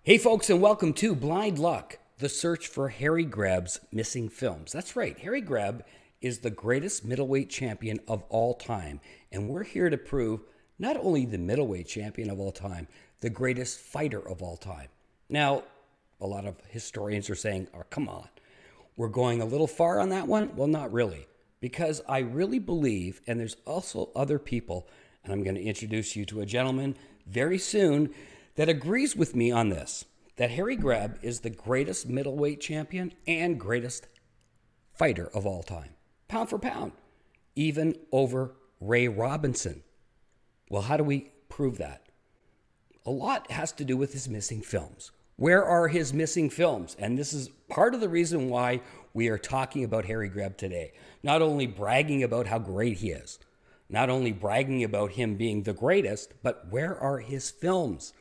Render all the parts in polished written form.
Hey folks, and welcome to Blind Luck, the search for Harry Greb's missing films. That's right, Harry Greb is the greatest middleweight champion of all time, and we're here to prove not only the middleweight champion of all time, the greatest fighter of all time. Now, a lot of historians are saying, oh, come on, we're going a little far on that one? Well, not really, because I really believe, and there's also other people, and I'm going to introduce you to a gentleman very soon that agrees with me on this, that Harry Greb is the greatest middleweight champion and greatest fighter of all time, pound for pound, even over Ray Robinson. Well, how do we prove that? A lot has to do with his missing films. Where are his missing films? And this is part of the reason why we are talking about Harry Greb today. Not only bragging about how great he is, not only bragging about him being the greatest, but where are his films?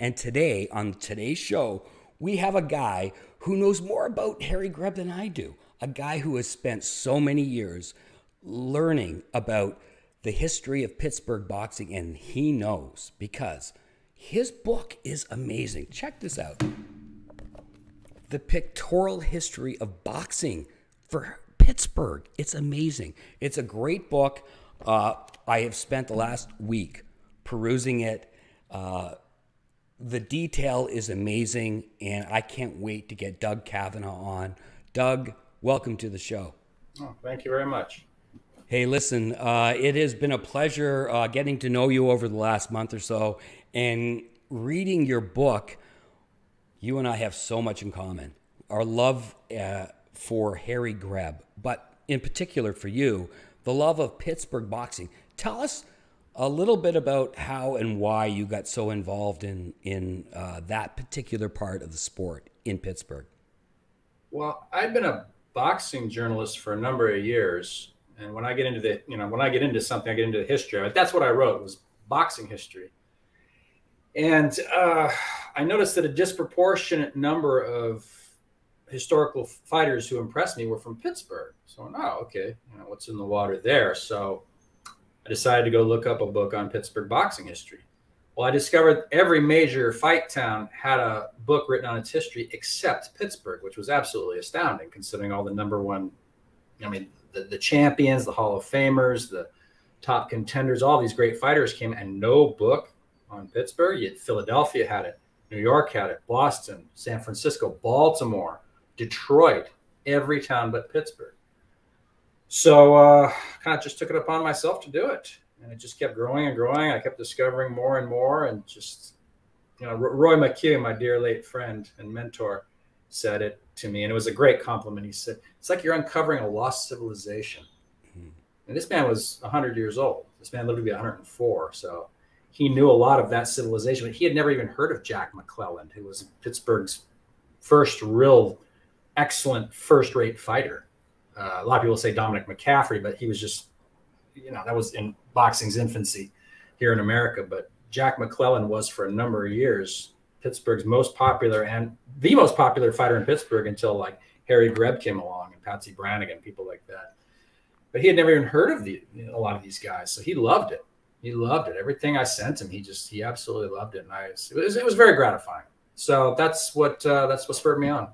And today, on today's show, we have a guy who knows more about Harry Greb than I do. A guy who has spent so many years learning about the history of Pittsburgh boxing, and he knows because his book is amazing. Check this out. The Pictorial History of Boxing for Pittsburgh. It's amazing. It's a great book. I have spent the last week perusing it. The detail is amazing, and I can't wait to get Doug Cavanaugh on. Doug, welcome to the show. Oh, thank you very much. Hey, listen, it has been a pleasure getting to know you over the last month or so, and reading your book. You and I have so much in common. Our love for Harry Greb, but in particular for you, the love of Pittsburgh boxing. Tell us a little bit about how and why you got so involved in that particular part of the sport in Pittsburgh. Well, I've been a boxing journalist for a number of years, and when I get into when I get into something, I get into the history of it. That's what I wrote, was boxing history. And I noticed that a disproportionate number of historical fighters who impressed me were from Pittsburgh. So, oh, okay, what's in the water there? So I decided to go look up a book on Pittsburgh boxing history. Well, I discovered every major fight town had a book written on its history except Pittsburgh, which was absolutely astounding considering all the number one, the champions, the Hall of Famers, the top contenders, all these great fighters came, and no book on Pittsburgh. Yet Philadelphia had it, New York had it, Boston, San Francisco, Baltimore, Detroit, every town but Pittsburgh. So kind of just took it upon myself to do it. And it just kept growing and growing. I kept discovering more and more. And just, Roy McHugh, my dear late friend and mentor, said it to me. And it was a great compliment. He said, it's like you're uncovering a lost civilization. Mm-hmm. And this man was 100 years old. This man lived to be 104. So he knew a lot of that civilization. But he had never even heard of Jack McClelland, who was Pittsburgh's first real excellent first-rate fighter. A lot of people say Dominic McCaffrey, but he was just, that was in boxing's infancy here in America. But Jack McClelland was for a number of years Pittsburgh's most popular and the most popular fighter in Pittsburgh until like Harry Greb came along and Patsy Brannigan, people like that. But he had never even heard of a lot of these guys. So he loved it. He loved it. Everything I sent him, he absolutely loved it. And it was very gratifying. So that's what spurred me on.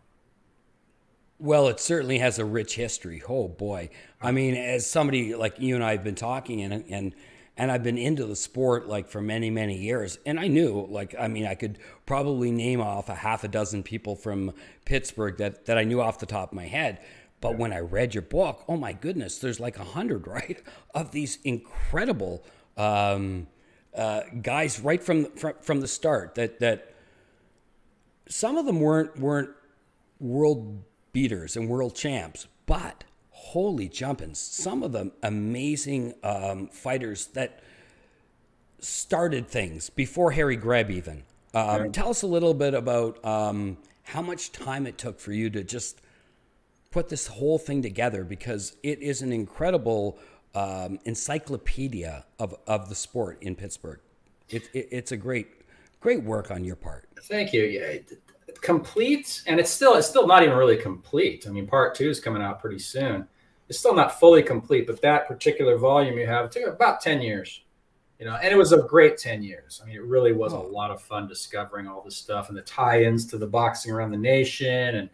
Well, it certainly has a rich history. Oh boy. I mean, as somebody like you and I have been talking and I've been into the sport like for many, many years. And I knew I could probably name off a half a dozen people from Pittsburgh that I knew off the top of my head. But when I read your book, oh my goodness, there's like 100, right? Of these incredible guys right from the start that some of them weren't world beaters and world champs, but holy jumpins, some of them amazing fighters that started things before Harry Greb even. Tell us a little bit about how much time it took for you to just put this whole thing together, because it is an incredible encyclopedia of the sport in Pittsburgh. It's a great work on your part. Thank you. Yeah. Complete, and it's still not even really complete. I mean, part 2 is coming out pretty soon. It's still not fully complete, but that particular volume you have, it took about 10 years You know, and it was a great 10 years. I mean, it really was a lot of fun discovering all this stuff and the tie-ins to the boxing around the nation. And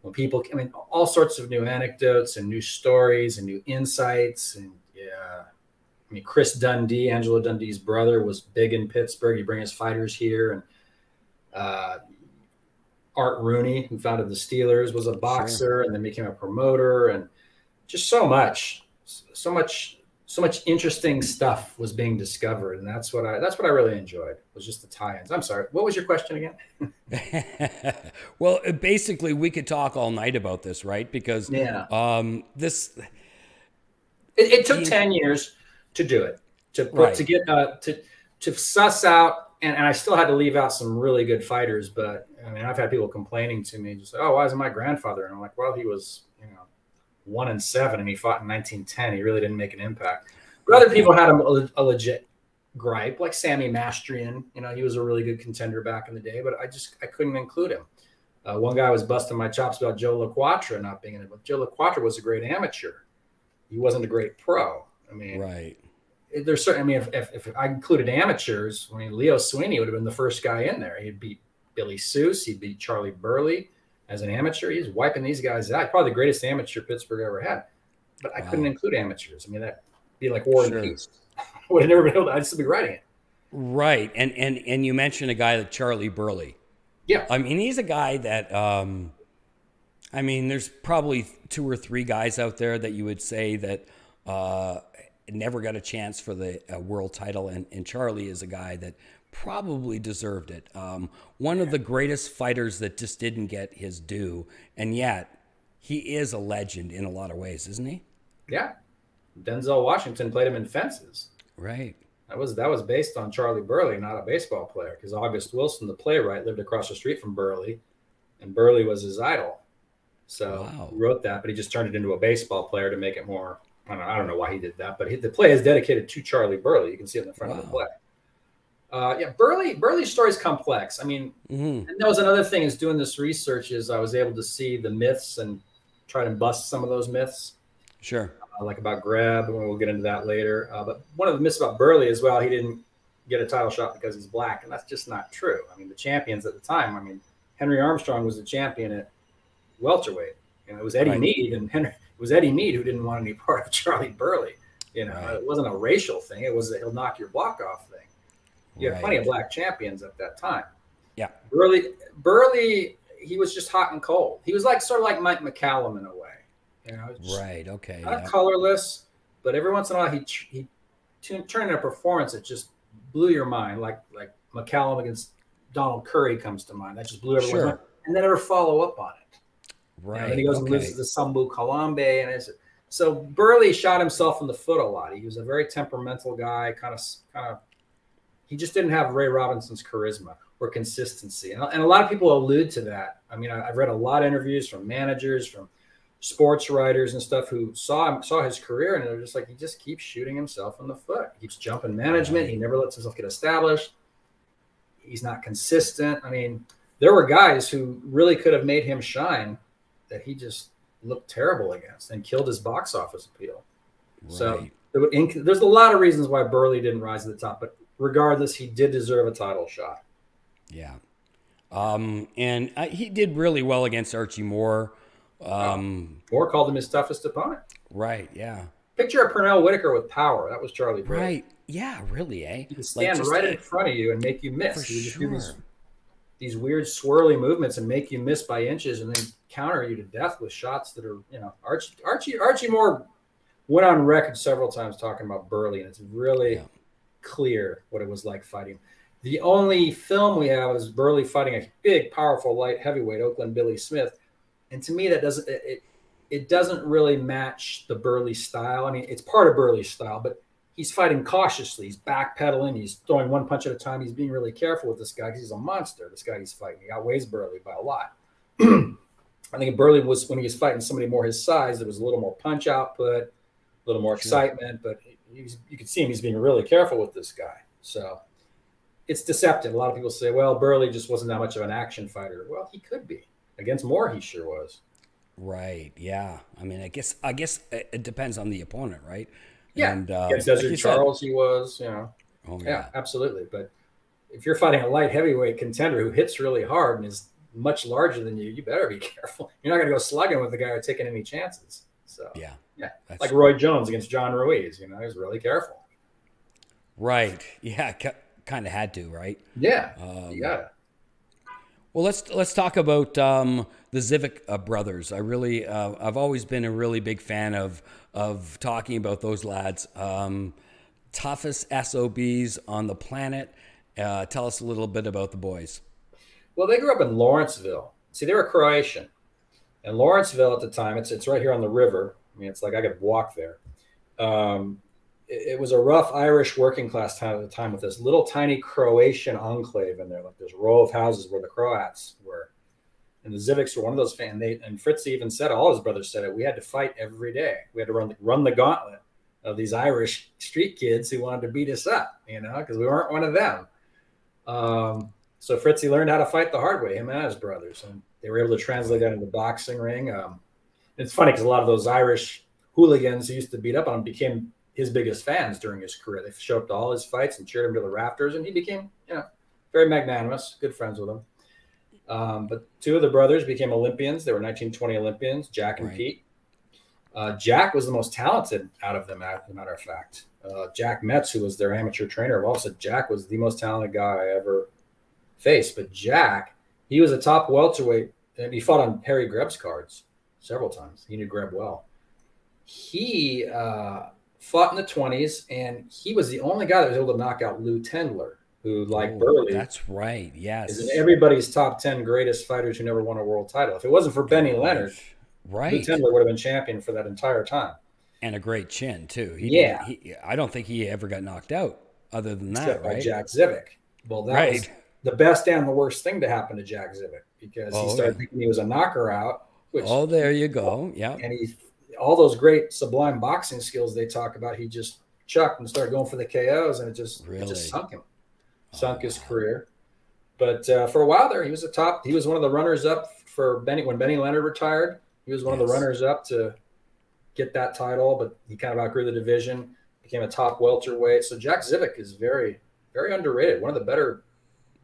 when people, I mean, all sorts of new anecdotes and new stories and new insights. And yeah, I mean, Chris Dundee, Angelo Dundee's brother, was big in Pittsburgh. He bring his fighters here. And Art Rooney, who founded the Steelers, was a boxer and then became a promoter, and just so much interesting stuff was being discovered. And that's what I really enjoyed, was just the tie-ins. I'm sorry, what was your question again? Well, basically we could talk all night about this, right? Because it took 10 years to do it, to suss out, and I still had to leave out some really good fighters. But I mean, I've had people complaining to me, just, oh, why isn't my grandfather? And I'm like, well, he was, 1-7 and he fought in 1910. He really didn't make an impact. But other people had a legit gripe, like Sammy Mastrian. He was a really good contender back in the day, but I couldn't include him. One guy was busting my chops about Joe LaQuatra not being in it, but Joe LaQuatra was a great amateur. He wasn't a great pro. I mean, there's certain. I mean, if I included amateurs, I mean, Leo Sweeney would have been the first guy in there. He'd beat Billy Seuss. He'd beat Charlie Burley as an amateur. He's wiping these guys out. Probably the greatest amateur Pittsburgh ever had. But I couldn't include amateurs. I mean, that'd be like War and Peace. I would have never been able to. I'd still be writing it. Right, and you mentioned a guy like Charlie Burley. Yeah, I mean, he's a guy that. I mean, there's probably 2 or 3 guys out there that you would say that never got a chance for the world title, and Charlie is a guy that probably deserved it. One of the greatest fighters that just didn't get his due, and yet he is a legend in a lot of ways, isn't he? Yeah. Denzel Washington played him in Fences. Right. That was based on Charlie Burley, not a baseball player, because August Wilson, the playwright, lived across the street from Burley, and Burley was his idol. So he wrote that, but he just turned it into a baseball player to make it more. I don't know why he did that, but the play is dedicated to Charlie Burley. You can see it in the front of the play. Yeah, Burley's story is complex. I mean, and that was another thing is doing this research is I was able to see the myths and try to bust some of those myths. Sure. Like about Greb, and we'll get into that later. But one of the myths about Burley as well, he didn't get a title shot because he's black, and that's just not true. I mean, the champions at the time, I mean, Henry Armstrong was the champion at welterweight. It was Eddie Meade, and it was Eddie Meade who didn't want any part of Charlie Burley. It wasn't a racial thing. It was a he'll knock your block off thing. You had plenty of black champions at that time. Yeah. Burley, he was just hot and cold. He was sort of like Mike McCallum in a way. Right. Okay. Not colorless, but every once in a while he turned in a performance that just blew your mind, like McCallum against Donald Curry comes to mind. That just blew everyone's mind, and then never follow up on it. Right. And he goes and loses to Sambu Kalambe, and so Burley shot himself in the foot a lot. He was a very temperamental guy, kind of. He just didn't have Ray Robinson's charisma or consistency, and a lot of people allude to that. I mean, I've read a lot of interviews from managers, from sports writers and stuff who saw his career, and they're just like, he just keeps shooting himself in the foot. He keeps jumping management. He never lets himself get established. He's not consistent. I mean, there were guys who really could have made him shine that he just looked terrible against and killed his box office appeal. Right. So there's a lot of reasons why Burley didn't rise to the top, but regardless, he did deserve a title shot. Yeah. And he did really well against Archie Moore. Moore called him his toughest opponent. Right, yeah. Picture a Pernell Whitaker with power. That was Charlie Burley. Right, yeah, really, eh? He could stand right in front of you and make you miss. He would just do these weird swirly movements and make you miss by inches and then counter you to death with shots that are, Archie Moore went on record several times talking about Burley, and it's really clear what it was like fighting. The only film we have is Burley fighting a big, powerful, light heavyweight, Oakland Billy Smith. And to me, that doesn't really match the Burley style. I mean, it's part of Burley's style, but he's fighting cautiously. He's backpedaling. He's throwing one punch at a time. He's being really careful with this guy because he's a monster. This guy he's fighting, he outweighs Burley by a lot. I think Burley was, when he was fighting somebody more his size, there was a little more punch output, a little more excitement, but you could see him. He's being really careful with this guy. So it's deceptive. A lot of people say, well, Burley just wasn't that much of an action fighter. Well, he could be. Against Moore, he sure was. Right. Yeah. I mean, I guess it depends on the opponent, right? Yeah. And, against Desert Charles, he was. Oh Yeah, yeah. absolutely. But if you're fighting a light heavyweight contender who hits really hard and is much larger than you, you better be careful. You're not going to go slugging with the guy or taking any chances. So, Yeah. yeah, That's like Roy Jones against John Ruiz. You know, he was really careful. right. Yeah. Kind of had to, right? Yeah, you got it. Well, let's talk about the Zivic brothers. I've always been a really big fan of talking about those lads. Toughest SOBs on the planet. Tell us a little bit about the boys. Well, they grew up in Lawrenceville. See, they were Croatian, and Lawrenceville at the time, it's right here on the river. I mean, it's like I could walk there. Um, it was a rough Irish working class town at the time with this little tiny Croatian enclave in there, like this row of houses where the Croats were. And the Zivics were one of those fans. And Fritz even said, all his brothers said it, we had to fight every day. We had to run the gauntlet of these Irish street kids who wanted to beat us up, you know, because we weren't one of them. So Fritzy learned how to fight the hard way, him and his brothers. And they were able to translate that into the boxing ring. It's funny because a lot of those Irish hooligans who used to beat up on him became his biggest fans during his career. They showed up to all his fights and cheered him to the rafters, and he became, you know, very magnanimous, good friends with him. But two of the brothers became Olympians. They were 1920 Olympians, Jack and Right. Pete. Jack was the most talented out of them, as a matter of fact. Jack Metz, who was their amateur trainer, also said Jack was the most talented guy I ever faced. But Jack, he was a top welterweight, and he fought on Harry Greb's cards several times. He knew Greb well. He fought in the 20s, and he was the only guy that was able to knock out Lou Tendler, who, like Burley, That's right. Yes. is in everybody's top 10 greatest fighters who never won a world title. If it wasn't for Benny Leonard, Right. Lou Tendler would have been champion for that entire time. And a great chin too. Yeah. I don't think he ever got knocked out other than that, Except by right? Jack Zivic. Well, that was the best and the worst thing to happen to Jack Zivic because he started thinking he was a knocker out. Which, there you go. Yeah. And all those great sublime boxing skills they talk about, he just chucked and started going for the KOs, and it just sunk him, sunk his career. But for a while there, he was he was one of the runners up for when Benny Leonard retired. He was one of the runners up to get that title, but he kind of outgrew the division, became a top welterweight. So Jack Zivic is very, very underrated. One of the better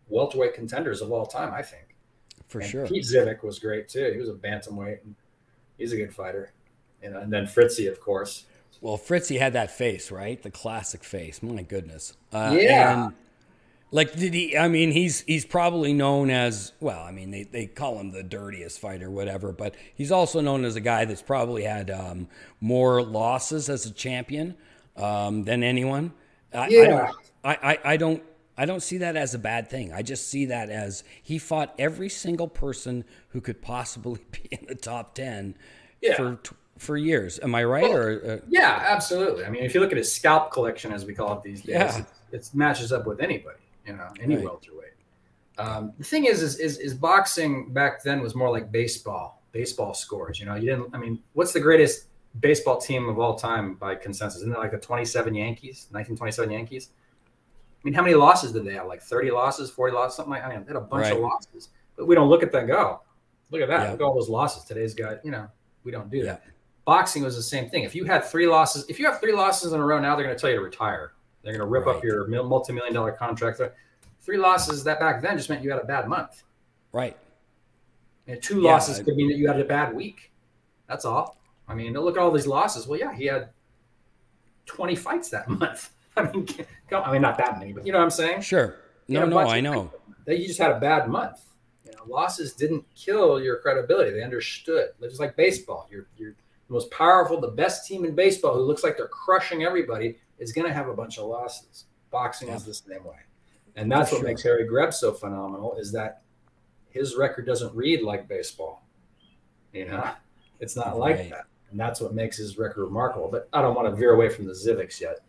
welterweight contenders of all time, I think. For sure. Pete Zivic was great too. He was a bantamweight, and he's a good fighter. And then Fritzy, of course. Well, Fritzy had that face, right? The classic face. My goodness. Yeah. And like, did he? I mean, he's probably known as, well, I mean, they call him the dirtiest fighter, whatever, but he's also known as a guy that's probably had more losses as a champion than anyone. I don't see that as a bad thing. I just see that as he fought every single person who could possibly be in the top 10 for years. Am I right? Well, yeah, absolutely. I mean, if you look at his scalp collection, as we call it these days, it matches up with anybody. You know, any welterweight. The thing is boxing back then was more like baseball scores. You know, you didn't. I mean, what's the greatest baseball team of all time by consensus? Isn't it like the 1927 Yankees? I mean, how many losses did they have? Like 30 losses, 40 losses, something like that. I mean, they had a bunch of losses, but we don't look at that and go, look at that. Look at all those losses. Today's guy, you know, we don't do that. Boxing was the same thing. If you had 3 losses, if you have 3 losses in a row, now they're going to tell you to retire. They're going to rip up your multi-million-dollar contract. 3 losses that back then just meant you had a bad month. Right. And 2 losses could mean that you had a bad week. That's all. I mean, look at all these losses. Well, yeah, he had 20 fights that month. I mean, not that many, but you know what I'm saying? Sure. No, I know. You just had a bad month. You know, losses didn't kill your credibility. They understood. It's just like baseball. You're the most powerful, the best team in baseball who looks like they're crushing everybody is going to have a bunch of losses. Boxing is the same way. And that's what makes Harry Greb so phenomenal is that his record doesn't read like baseball. You know, it's not like that. And that's what makes his record remarkable. But I don't want to veer away from the Zivics yet.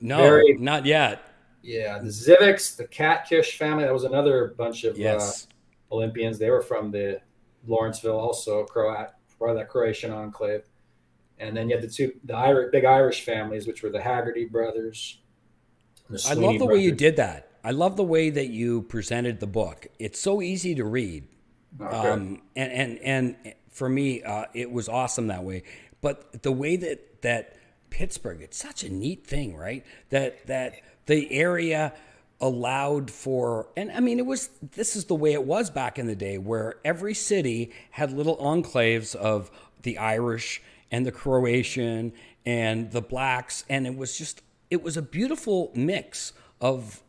No, not yet. Yeah, the Zivics, the Catkish family, that was another bunch of Olympians. They were from the Lawrenceville, also part of that Croatian enclave. And then you had the big Irish families, which were the Haggerty brothers. I love the way you did that. I love the way that you presented the book. It's so easy to read. And for me, it was awesome that way. But the way that Pittsburgh, it's such a neat thing, right? That the area allowed for, and I mean, this is the way it was back in the day, where every city had little enclaves of the Irish and the Croatian and the blacks, and it was a beautiful mix of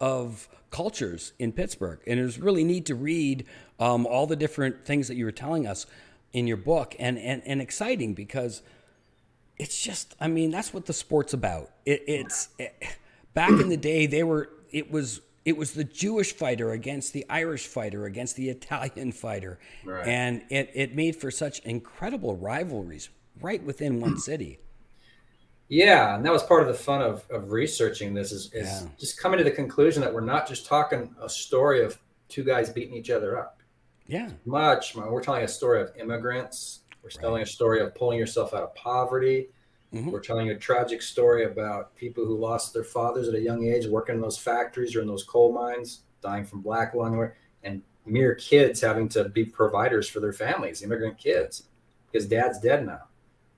cultures in Pittsburgh. And it was really neat to read all the different things that you were telling us in your book, and exciting, because it's just, I mean, that's what the sport's about. Back in the day, it was the Jewish fighter against the Irish fighter against the Italian fighter. Right. And it made for such incredible rivalries right within one city. Yeah, and that was part of the fun of researching this is just coming to the conclusion that we're not just talking a story of two guys beating each other up. Yeah. Much more. We're telling a story of immigrants. We're telling a story of pulling yourself out of poverty. Mm-hmm. We're telling a tragic story about people who lost their fathers at a young age, working in those factories or in those coal mines, dying from black lung, and mere kids having to be providers for their families, immigrant kids, because dad's dead now.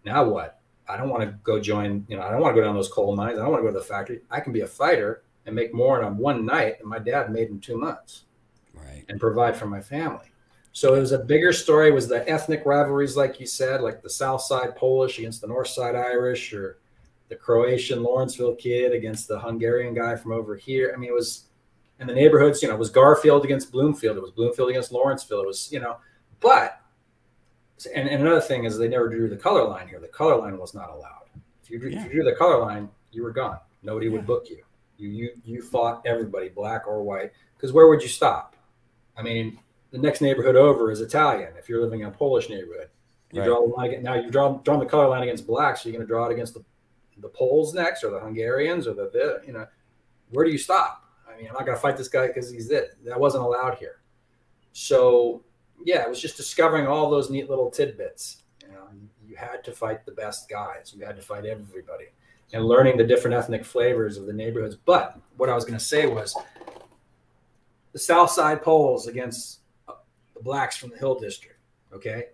Now what? I don't want to go join, I don't want to go down those coal mines. I don't want to go to the factory. I can be a fighter and make more in one night than my dad made in 2 months. Right. And provide for my family. So it was a bigger story. It was the ethnic rivalries, like you said, like the South Side Polish against the North Side Irish, or the Croatian Lawrenceville kid against the Hungarian guy from over here. I mean, it was in the neighborhoods, it was Garfield against Bloomfield. It was Bloomfield against Lawrenceville. It was, but, and another thing is they never drew the color line here. The color line was not allowed. If you drew the color line, you were gone. Nobody would book you. You fought everybody, black or white, because where would you stop? I mean, the next neighborhood over is Italian. If you're living in a Polish neighborhood, you draw the line. Now you've drawn the color line against blacks. So you're going to draw it against the Poles next, or the Hungarians, or where do you stop? I mean, I'm not going to fight this guy because he's this. That wasn't allowed here. So yeah, it was just discovering all those neat little tidbits. You had to fight the best guys. You had to fight everybody, and learning the different ethnic flavors of the neighborhoods. But what I was going to say was the South Side Poles against the blacks from the Hill District. Okay.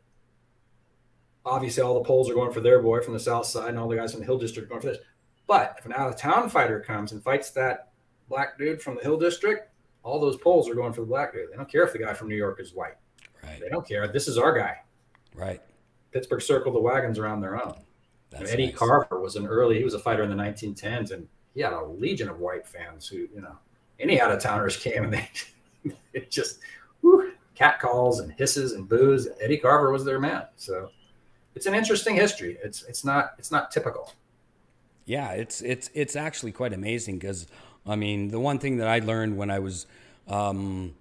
Obviously, all the Poles are going for their boy from the South Side, and all the guys from the Hill District are going for this. But if an out-of-town fighter comes and fights that black dude from the Hill District, all those Poles are going for the black dude. They don't care if the guy from New York is white. Right. They don't care. This is our guy. Right. Pittsburgh circled the wagons around their own. Eddie nice. Carver was he was a fighter in the 1910s, and he had a legion of white fans who, any out-of-towners came, and it just cat calls and hisses and boos. Eddie Carver was their man. So it's an interesting history. It's not typical. Yeah, it's actually quite amazing, because I mean, the one thing that I learned when I was reading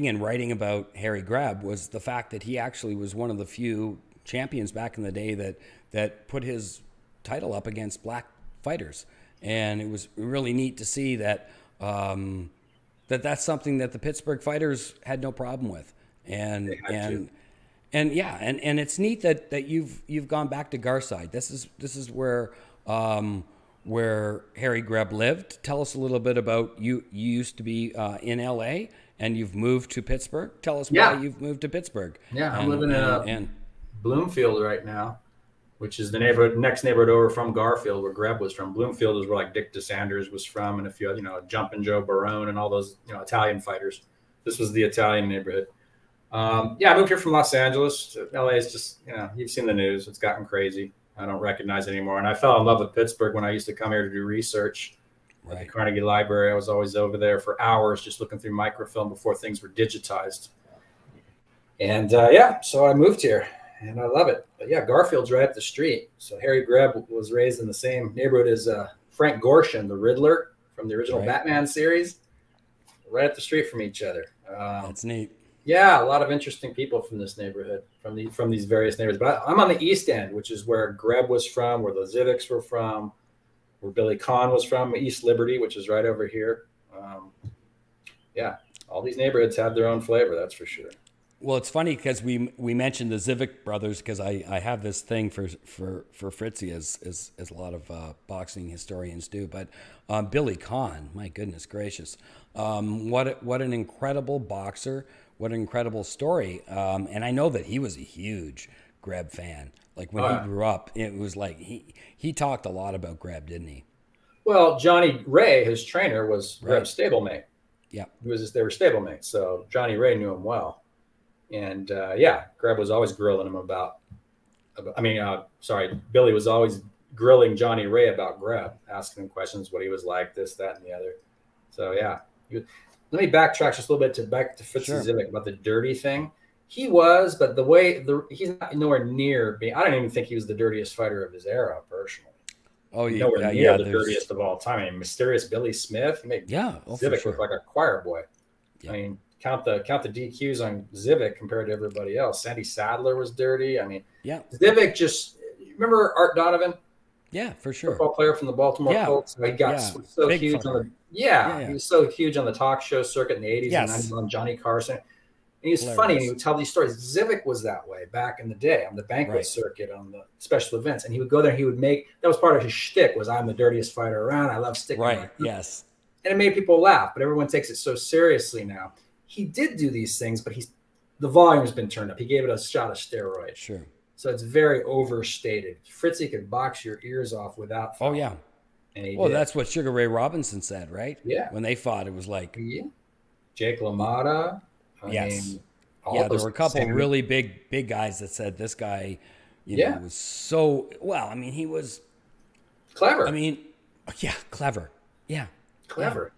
and writing about Harry Greb was the fact that he actually was one of the few champions back in the day that put his title up against black fighters. And it was really neat to see that that's something that the Pittsburgh fighters had no problem with. And it's neat that you've gone back to Garside. This is where Harry Greb lived. Tell us a little bit about you. You used to be in LA, and you've moved to Pittsburgh. Tell us why you've moved to Pittsburgh. Yeah, I'm living in Bloomfield right now, which is the next neighborhood over from Garfield, where Greb was from. Bloomfield is where like Dick DeSanders was from, and a few Jumpin' Joe Barone and all those Italian fighters. This was the Italian neighborhood. I moved here from Los Angeles. LA is just, you've seen the news. It's gotten crazy. I don't recognize it anymore. And I fell in love with Pittsburgh when I used to come here to do research at the Carnegie Library. I was always over there for hours just looking through microfilm before things were digitized. And so I moved here, and I love it. But yeah, Garfield's right up the street. So Harry Greb was raised in the same neighborhood as Frank Gorshin, the Riddler from the original Batman series, right up the street from each other. That's neat. Yeah, a lot of interesting people from this neighborhood, from these various neighborhoods. But I'm on the East End, which is where Greb was from, where the Zivics were from, where Billy Kahn was from, East Liberty, which is right over here. All these neighborhoods have their own flavor, that's for sure. Well, it's funny because we mentioned the Zivic brothers, because I have this thing for Fritzy, as a lot of boxing historians do. But Billy Kahn, my goodness gracious, what an incredible boxer. What an incredible story. And I know that he was a huge Greb fan. Like when he grew up, it was like he talked a lot about Greb, didn't he? Well, Johnny Ray, his trainer, was Right. Greb's stablemate. Yeah. They were stablemates, so Johnny Ray knew him well. And yeah, Greb was always grilling him Billy was always grilling Johnny Ray about Greb, asking him questions, what he was like, this, that, and the other. So yeah, let me backtrack just a little bit back to Fritz Zivik about the dirty thing. He was, but he's not nowhere near being. I don't even think he was the dirtiest fighter of his era, personally. Oh, yeah, nowhere near the dirtiest of all time. I mean, Mysterious Billy Smith, he made Zivik look like a choir boy. Yeah. I mean, count the DQs on Zivik compared to everybody else. Sandy Sadler was dirty. I mean, Zivik just remember Art Donovan? Yeah, for sure. Football player from the Baltimore Colts. He got so big huge on the he was so huge on the talk show circuit in the 80s and 90s on Johnny Carson. And he was funny, and he would tell these stories. Zivik was that way back in the day on the banquet circuit, on the special events. And he would go there and he would that was part of his shtick, was I'm the dirtiest fighter around. I love sticking. Right, yes. And it made people laugh, but everyone takes it so seriously now. He did do these things, but the volume's been turned up. He gave it a shot of steroids. Sure. So it's very overstated. Fritzy could box your ears off without foul. Oh, yeah. And he did. That's what Sugar Ray Robinson said, right? Yeah. When they fought, it was like... Yeah. Jake LaMotta. I mean, there were a couple of really big guys that said this guy, you know, was so... Well, I mean, he was... Clever. I mean, clever. Yeah. Clever.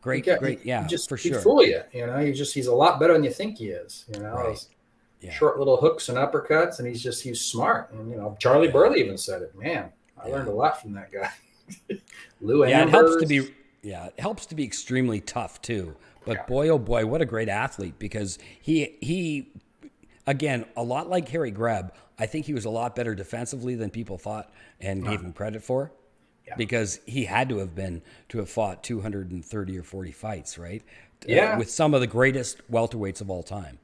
Great, for sure. He'd fool you, you know. He's a lot better than you think he is, you know. Right. Short little hooks and uppercuts, and he's smart. And you know, Charlie Burley even said it. Man, I learned a lot from that guy. Lou Ambers. It helps to be extremely tough too. But boy, oh boy, what a great athlete, because he again, a lot like Harry Greb, I think he was a lot better defensively than people thought and gave him credit for. Yeah. Because he had to have fought 230 or 40 fights, right? Yeah. With some of the greatest welterweights of all time.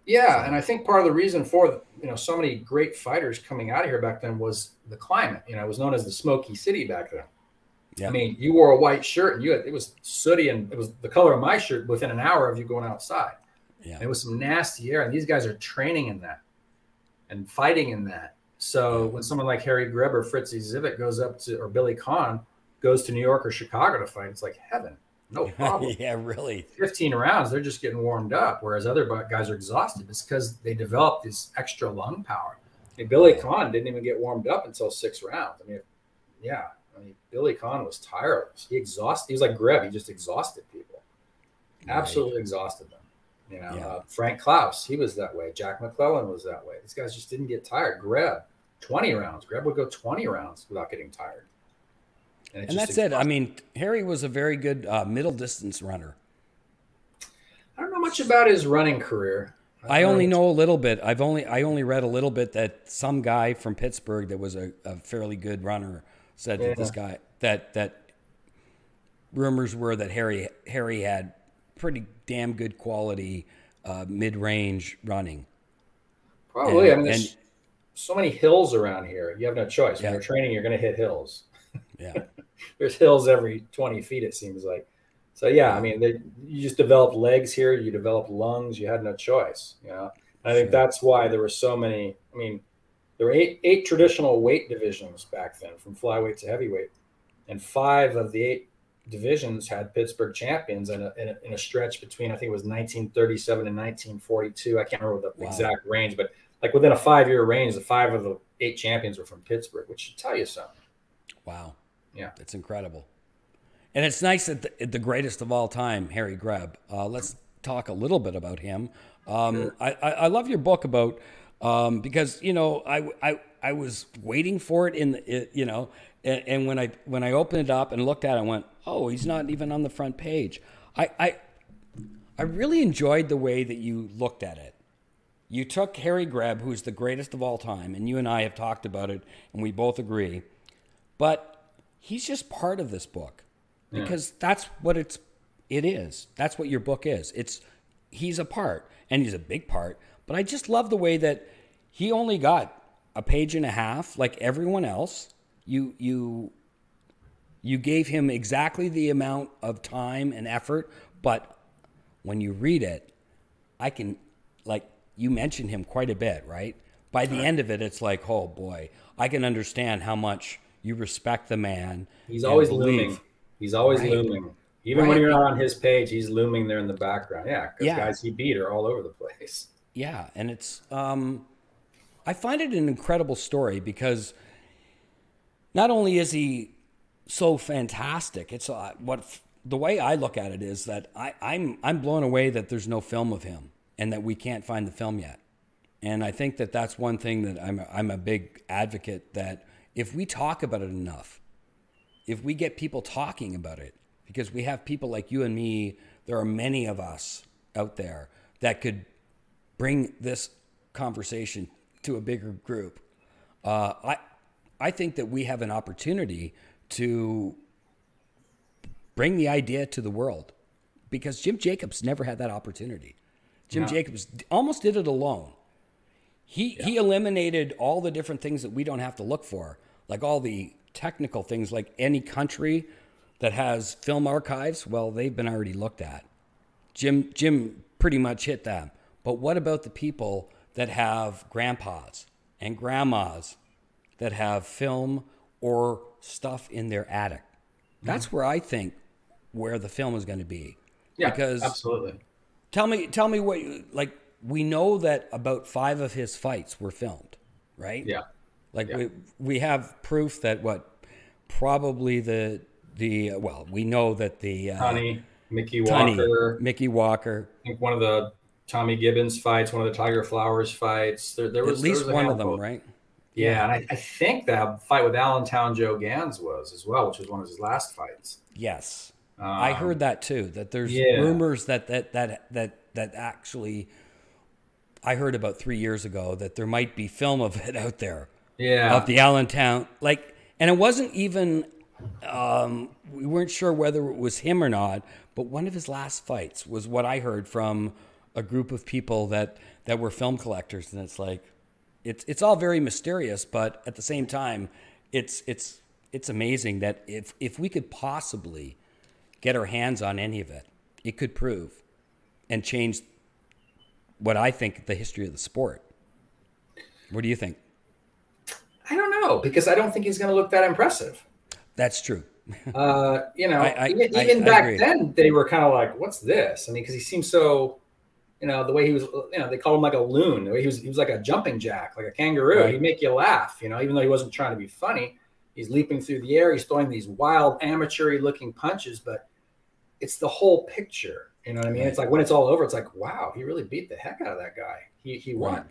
Yeah, and I think part of the reason for so many great fighters coming out of here back then was the climate. You know, it was known as the Smoky City back then. Yeah. I mean, you wore a white shirt and it was sooty, and it was the color of my shirt within an hour of you going outside. Yeah. And it was some nasty air, and these guys are training in that and fighting in that. So when someone like Harry Greb or Fritzy Zivik goes up to, or Billy Conn goes to New York or Chicago to fight, it's like heaven. No problem. Yeah, really. 15 rounds, they're just getting warmed up, whereas other guys are exhausted. It's because they developed this extra lung power. I mean, Billy Conn didn't even get warmed up until 6 rounds. I mean, Billy Conn was tireless. He was like Greb. He just exhausted people. Absolutely exhausted them. You know, Frank Klaus, he was that way. Jack McClellan was that way. These guys just didn't get tired. Greb, 20 rounds. Greb would go 20 rounds without getting tired. And that's it. I mean, Harry was a very good middle distance runner. I don't know much about his running career. I only know a little bit. I only read a little bit that some guy from Pittsburgh that was a fairly good runner said that this guy that rumors were that Harry had pretty damn good quality mid-range running. Probably. There's so many hills around here. You have no choice. When you're training, you're going to hit hills. Yeah. There's hills every 20 feet, it seems like. So, I mean, you just develop legs here. You develop lungs. You had no choice, you know. I think that's why there were so many. I mean, there were eight traditional weight divisions back then, from flyweight to heavyweight. And 5 of the 8 divisions had Pittsburgh champions in a stretch between, I think it was 1937 and 1942. I can't remember the exact range, but like within a 5-year range, the 5 of the 8 champions were from Pittsburgh, which should tell you something. Wow. Yeah. That's incredible. And it's nice that the greatest of all time, Harry Greb. Let's talk a little bit about him. Sure. I love your book about because I was waiting for it and when I opened it up and looked at it, I went, oh, he's not even on the front page. I really enjoyed the way that you looked at it. You took Harry Greb, who's the greatest of all time, and you and I have talked about it, and we both agree. But he's just part of this book because that's what it is. That's what your book is. He's a part, and he's a big part. But I just love the way that he only got a page and a half, like everyone else. You gave him exactly the amount of time and effort, but when you read it, I can, like, you mentioned him quite a bit, right? By the end of it, it's like, oh boy, I can understand how much you respect the man. He's and always believe. looming. He's always Right. looming. Even Right. when you're not on his page, he's looming there in the background. Yeah, because Yeah. guys he beat are all over the place. Yeah, and it's I find it an incredible story because not only is he so fantastic, it's the way I look at it is that I'm blown away that there's no film of him and that we can't find the film yet. And I think that that's one thing that I'm a big advocate that if we talk about it enough, if we get people talking about it, because we have people like you and me, there are many of us out there that could bring this conversation to a bigger group. I think that we have an opportunity to bring the idea to the world because Jim Jacobs never had that opportunity. Jim Jacobs almost did it alone. He eliminated all the different things that we don't have to look for, like all the technical things, like any country that has film archives, well, they've been already looked at. Jim pretty much hit them. But what about the people that have grandpas and grandmas that have film or stuff in their attic? That's where I think where the film is going to be. Yeah, because absolutely. Tell me what like we know that about 5 of his fights were filmed, right? Yeah. Like we have proof that probably we know that the Mickey Walker. I think one of the Tommy Gibbons fights, one of the Tiger Flowers fights. There was at least one one of them, right? Yeah, and I think that fight with Allentown Joe Gans was as well, which was one of his last fights. Yes, I heard that too. That there's rumors that actually, I heard about 3 years ago that there might be film of it out there. Yeah, of the Allentown, and it wasn't even. We weren't sure whether it was him or not, but one of his last fights was what I heard from a group of people that were film collectors, and it's like, it's all very mysterious, but at the same time, it's amazing that if we could possibly get our hands on any of it, it could prove and change what I think the history of the sport. What do you think? I don't know, because I don't think he's going to look that impressive. That's true. Even back then, they were kind of like, "What's this?" I mean, because he seemed so, the way he was, they called him like a loon. The way he was like a jumping jack, like a kangaroo. Right. He'd make you laugh, even though he wasn't trying to be funny. He's leaping through the air. He's throwing these wild, amateur-looking punches, but it's the whole picture. You know what I mean? Right. It's like when it's all over, it's like, wow, he really beat the heck out of that guy. He won,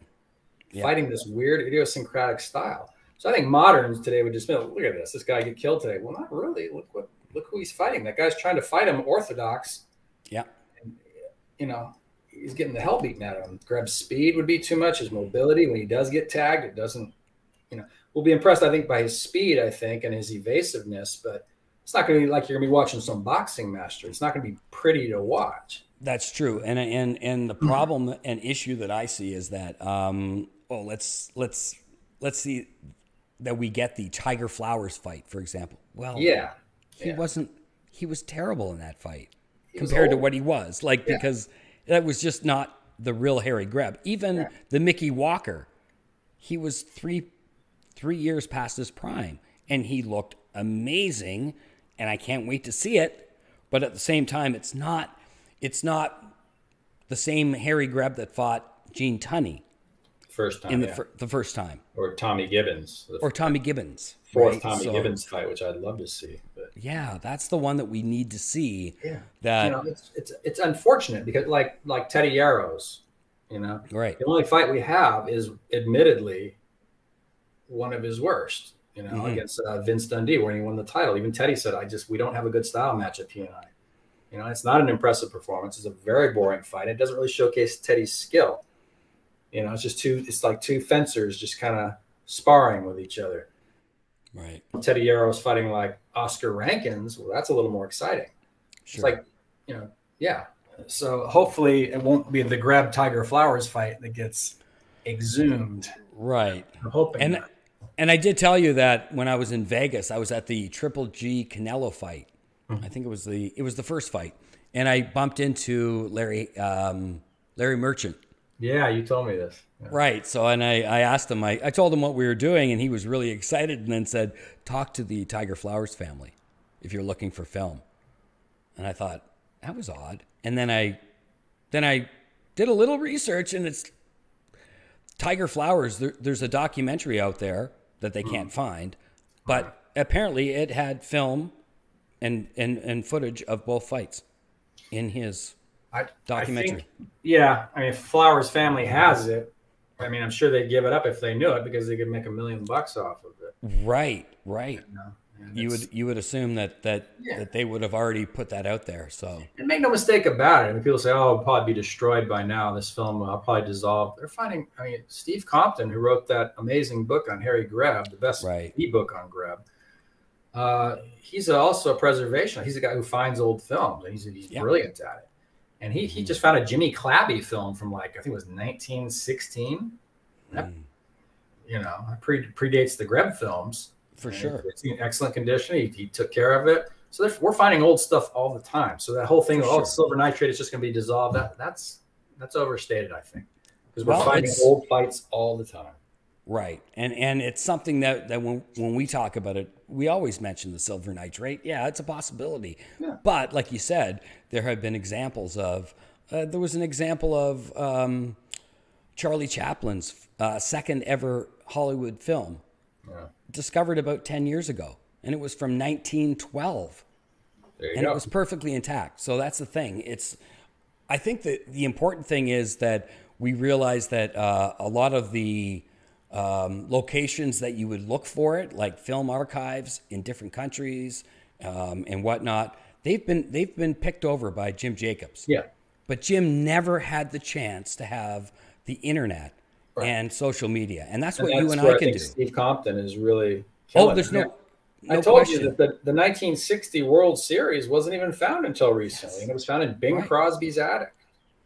fighting this weird, idiosyncratic style. So I think moderns today would just be like, look at this guy get killed today. Well, not really. Look who he's fighting. That guy's trying to fight him orthodox. Yeah. And, he's getting the hell beaten out of him. Greb's speed would be too much. His mobility, when he does get tagged, it doesn't, we'll be impressed, I think, by his speed, I think, and his evasiveness, but it's not going to be like you're going to be watching some boxing master. It's not going to be pretty to watch. That's true. And the problem and issue that I see is that, let's see that we get the Tiger Flowers fight, for example. Well, he was terrible in that fight compared to what he was because that was just not the real Harry Greb. Even the Mickey Walker, he was three years past his prime and he looked amazing. And I can't wait to see it. But at the same time, it's not the same Harry Greb that fought Gene Tunney. First time, the first time, or Tommy Gibbons, fourth Tommy Gibbons fight, which I'd love to see. But that's the one that we need to see. Yeah, that it's unfortunate because like Teddy Yarrows, right. The only fight we have is admittedly one of his worst. Against Vince Dundee, where he won the title. Even Teddy said, we don't have a good style match at PNI. It's not an impressive performance. It's a very boring fight. It doesn't really showcase Teddy's skill. It's like two fencers just kind of sparring with each other. Right. Teddy Yarrows fighting like Oscar Rankins. Well, that's a little more exciting. Sure. It's like, So hopefully it won't be the Greb Tiger Flowers fight that gets exhumed. Right. I'm hoping. And I did tell you that when I was in Vegas, I was at the Triple G Canelo fight. Mm-hmm. I think it was the first fight, and I bumped into Larry Merchant, Yeah, you told me this. Yeah. Right. So, and I asked him, I told him what we were doing, and he was really excited and then said, talk to the Tiger Flowers family if you're looking for film. And I thought, that was odd. And then I did a little research, and it's Tiger Flowers. There's a documentary out there that they can't find, but apparently it had film and footage of both fights in his documentary. I mean, Flowers family has it. I mean, I'm sure they'd give it up if they knew it because they could make $1 million off of it. Right. You would assume that Yeah. they would have already put that out there. So, and make no mistake about it. I mean, people say, "Oh, it'll probably be destroyed by now. This film will probably dissolve." They're finding. I mean, Steve Compton, who wrote that amazing book on Harry Greb, the best e-book on Greb. He's also a preservationist. He's a guy who finds old films, and he's brilliant at it. And he just found a Jimmy Clabby film from, like, I think it was 1916. That, predates the Greb films. For sure. It's in excellent condition. He took care of it. So we're finding old stuff all the time. So that whole thing, silver nitrate is just going to be dissolved. That's overstated, I think, because we're finding old fights all the time. Right. And it's something that when we talk about it, we always mention the silver nitrate. Yeah, it's a possibility. Yeah. But like you said, there have been examples of, there was an example of Charlie Chaplin's second ever Hollywood film, discovered about 10 years ago. And it was from 1912. It was perfectly intact. So that's the thing. I think that the important thing is that we realize that a lot of the locations that you would look for it, like film archives in different countries and whatnot, they've been picked over by Jim Jacobs. Yeah. But Jim never had the chance to have the internet and social media, and that's what you and I can do. Steve Compton is really. There's no I told you that the 1960 World Series wasn't even found until recently, and it was found in Bing Crosby's attic.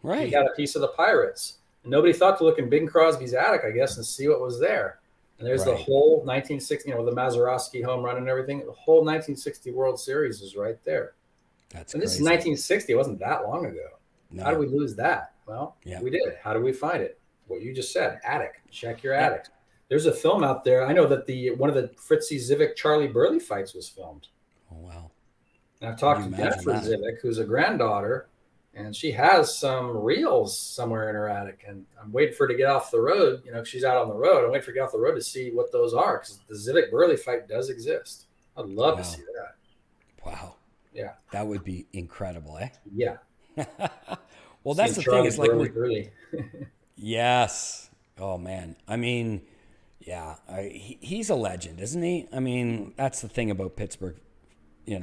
Right. He got a piece of the Pirates. And nobody thought to look in Bing Crosby's attic, I guess, and see what was there. And there's the whole 1960, the Mazeroski home run and everything. The whole 1960 World Series is right there. That's and this is 1960. It wasn't that long ago. No. How did we lose that? Well, we did. How did we find it? What you just said, attic. Check your attic. There's a film out there. I know that one of the Fritzy Zivik Charlie Burley fights was filmed. Oh, wow. And I've talked to Jennifer Zivik, who's a granddaughter, and she has some reels somewhere in her attic. And I'm waiting for her to get off the road. She's out on the road. I'm waiting for her to get off the road to see what those are, because the Zivik Burley fight does exist. I'd love to see that. Wow. Yeah. That would be incredible, eh? Yeah. Well, that's the thing. It's like Yes. Oh, man. I mean, yeah, he's a legend, isn't he? I mean, that's the thing about Pittsburgh,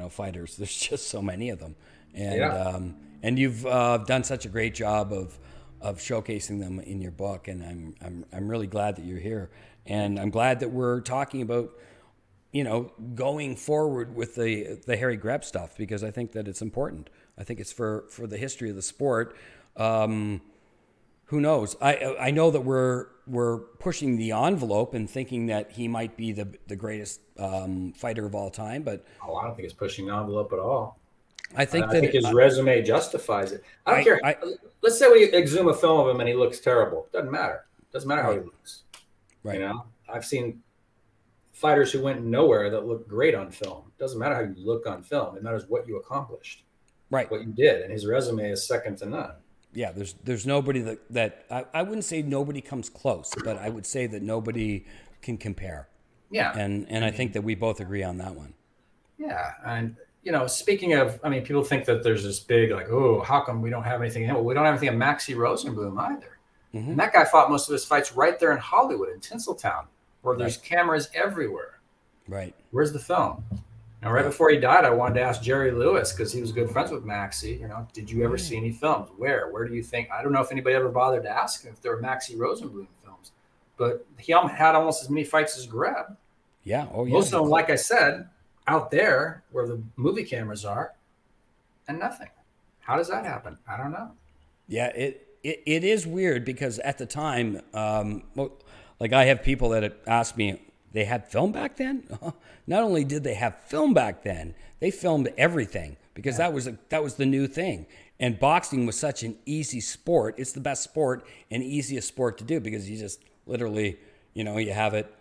fighters. There's just so many of them. And and you've done such a great job of showcasing them in your book, and I'm really glad that you're here, and I'm glad that we're talking about going forward with the Harry Greb stuff, because I think that it's important. I think it's for the history of the sport. Who knows? I know that we're pushing the envelope and thinking that he might be the greatest fighter of all time, but I don't think it's pushing the envelope at all. I think his resume justifies it. I don't care. Let's say we exhume a film of him and he looks terrible. Doesn't matter. Doesn't matter how he looks. Right. I've seen fighters who went nowhere that look great on film. Doesn't matter how you look on film. It matters what you accomplished. Right. What you did, and his resume is second to none. Yeah. There's nobody that I wouldn't say nobody comes close, but I would say that nobody can compare. Yeah. And I think that we both agree on that one. Yeah. And speaking of, people think that there's this big, like, oh, how come we don't have anything? Well, we don't have anything of Maxie Rosenboom either. Mm-hmm. And that guy fought most of his fights right there in Hollywood, in Tinseltown, where there's cameras everywhere. Right. Where's the film? Now, right before he died, I wanted to ask Jerry Lewis, because he was good friends with Maxie. Did you ever see any films? Where? Where do you think? I don't know if anybody ever bothered to ask him if there were Maxie Rosenboom films, but he had almost as many fights as Greb. Yeah. Oh, yeah. Most of them, like I said, out there where the movie cameras are, and nothing. How does that happen? I don't know. Yeah, it is weird, because at the time, like, I have people that ask me, they had film back then? Not only did they have film back then, they filmed everything, because that was the new thing. And boxing was such an easy sport. It's the best sport and easiest sport to do because you just literally, you know, you have it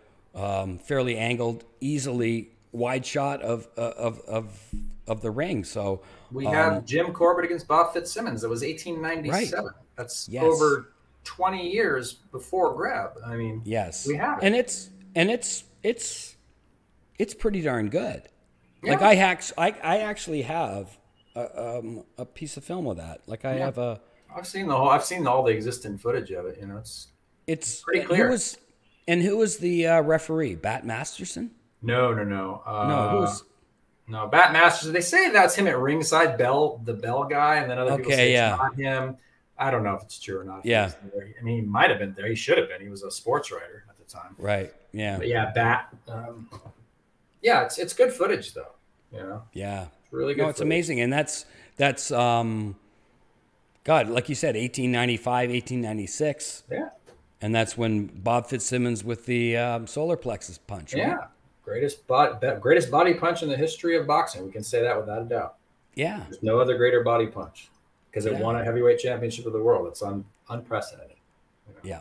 fairly angled, easily wide shot of the ring. So we have Jim Corbett against Bob Fitzsimmons. It was 1897. Right. That's over 20 years before Greb. I mean, we have it. And it's pretty darn good. Yeah. Like I actually have a piece of film of that. Like I have a. I've seen all the existing footage of it. You know, it's pretty clear. Who was the referee? Bat Masterson? No. No, Bat Masterson. They say that's him at ringside, the bell guy, and then other people say it's not him. I don't know if it's true or not. Yeah. I mean, he might have been there. He should have been. He was a sports writer at the time. Right. Yeah. But yeah, Bat. Yeah, it's good footage though. You know. Yeah. It's really good. No, it's amazing, and that's God, like you said, 1895, 1896. Yeah. And that's when Bob Fitzsimmons with the solar plexus punch. Right? Yeah. Greatest body punch in the history of boxing. We can say that without a doubt. Yeah. There's no other greater body punch because it won a heavyweight championship of the world. It's unprecedented. You know? Yeah.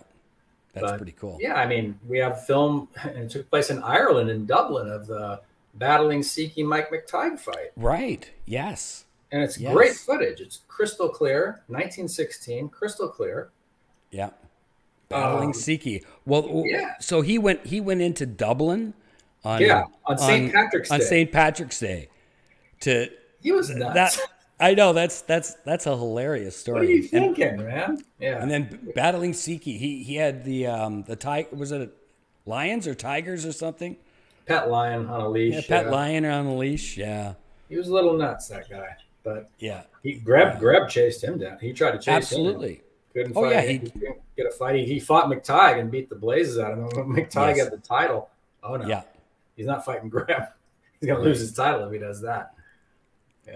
That's pretty cool. Yeah. I mean, we have film, and it took place in Ireland, in Dublin, of the battling Siki Mike McTighe fight. Right. Yes. And it's great footage. It's crystal clear. 1916, crystal clear. Yeah. Battling Siki. Well, so he went into Dublin on St. Patrick's Day. On St. Patrick's Day. He was nuts. I know that's a hilarious story. What are you thinking, man? Yeah. And then battling Siki, he had the tiger. Was it lions or tigers or something? Pet lion on a leash. Yeah, pet lion on a leash. Yeah. He was a little nuts, that guy. But Greb chased him down. He tried to chase him. Absolutely. Couldn't fight. He didn't get a fight. He fought McTighe and beat the blazes out of him. When McTighe got the title, no. He's not fighting Greb. He's going to lose his title if he does that.